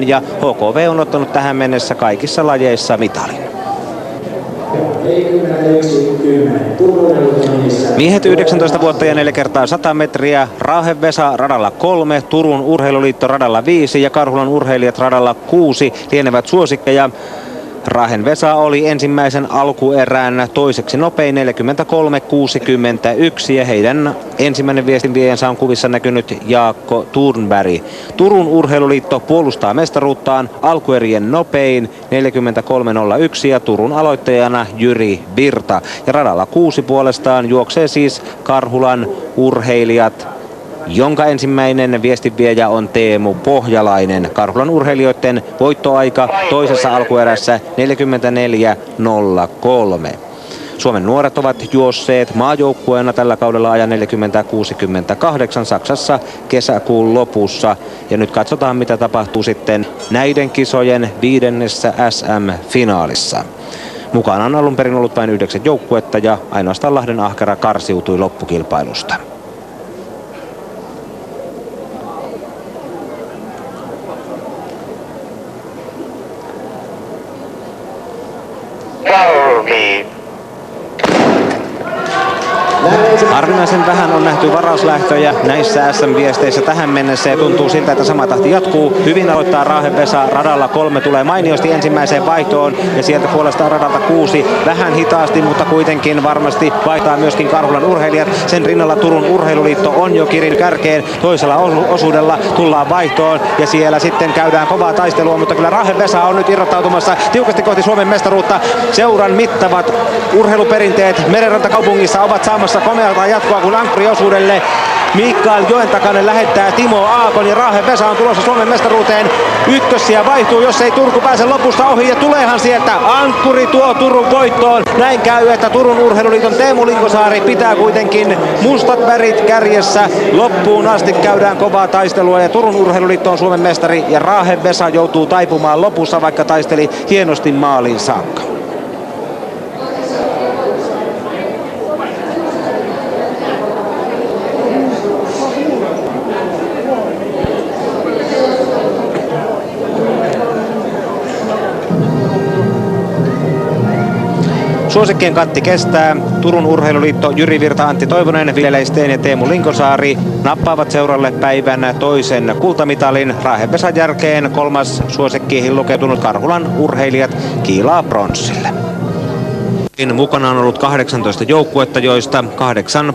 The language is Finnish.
Ja HKV on ottanut tähän mennessä kaikissa lajeissa mitalin. Miehet 19 vuotta ja 4 kertaa 100 metriä. Raahen Vesa radalla 3, Turun Urheiluliitto radalla 5 ja Karhulan urheilijat radalla 6 lienevät suosikkeja. Raahen Vesa oli ensimmäisen alkuerän toiseksi nopein 43.61 ja heidän ensimmäinen viestinviejänsä on kuvissa näkynyt Jaakko Thornberg. Turun Urheiluliitto puolustaa mestaruuttaan alkuerien nopein 43.01 ja Turun aloittajana Jyri Virta. Ja radalla 6 puolestaan juoksee siis Karhulan urheilijat, jonka ensimmäinen viestinviejä on Teemu Pohjalainen. Karhulan urheilijoiden voittoaika toisessa alkuerässä 44.03. Suomen nuoret ovat juosseet maajoukkueena tällä kaudella ajan 40.68 Saksassa kesäkuun lopussa. Ja nyt katsotaan, mitä tapahtuu sitten näiden kisojen 5. SM-finaalissa. Mukana on alun perin ollut vain 9 joukkuetta ja ainoastaan Lahden Ahkera karsiutui loppukilpailusta. Harvinaisen vähän on nähty varauslähtöjä näissä SM-viesteissä tähän mennessä ja tuntuu siltä, että sama tahti jatkuu. Hyvin aloittaa Raahen Vesa, radalla 3 tulee mainiosti ensimmäiseen vaihtoon ja sieltä puolestaan radalta 6 vähän hitaasti, mutta kuitenkin varmasti vaihtaa myöskin Karhulan urheilijat. Sen rinnalla Turun Urheiluliitto on jo kirin kärkeen, toisella osuudella tullaan vaihtoon ja siellä sitten käydään kovaa taistelua, mutta kyllä Raahen Vesa on nyt irrottautumassa tiukasti kohti Suomen mestaruutta. Seuran mittavat urheiluperinteet Merenrantakaupungissa ovat saamassa komealta jatkoa, kun ankkuriosuudelle Mikael Joentakainen lähettää Timo Aakon ja Raahen Vesa on tulossa Suomen mestaruuteen. Ykkössiä vaihtuu, jos ei Turku pääse lopusta ohi ja tuleehan sieltä ankkuri tuo Turun voittoon. Näin käy, että Turun Urheiluliiton Teemu Linkosaari pitää kuitenkin mustat värit kärjessä. Loppuun asti käydään kovaa taistelua ja Turun Urheiluliitto on Suomen mestari ja Raahen Vesa joutuu taipumaan lopussa, vaikka taisteli hienosti maaliin saakka. Suosikkien katti kestää. Turun Urheiluliitto Jyri Virta, Antti Toivonen, Ville Leisteen ja Teemu Linkosaari nappaavat seuralle päivän toisen kultamitalin. Raahen Vesan jälkeen 3. suosikkiin lukeutunut Karhulan urheilijat kiilaa pronssille. Mukana on ollut 18 joukkuetta, joista 8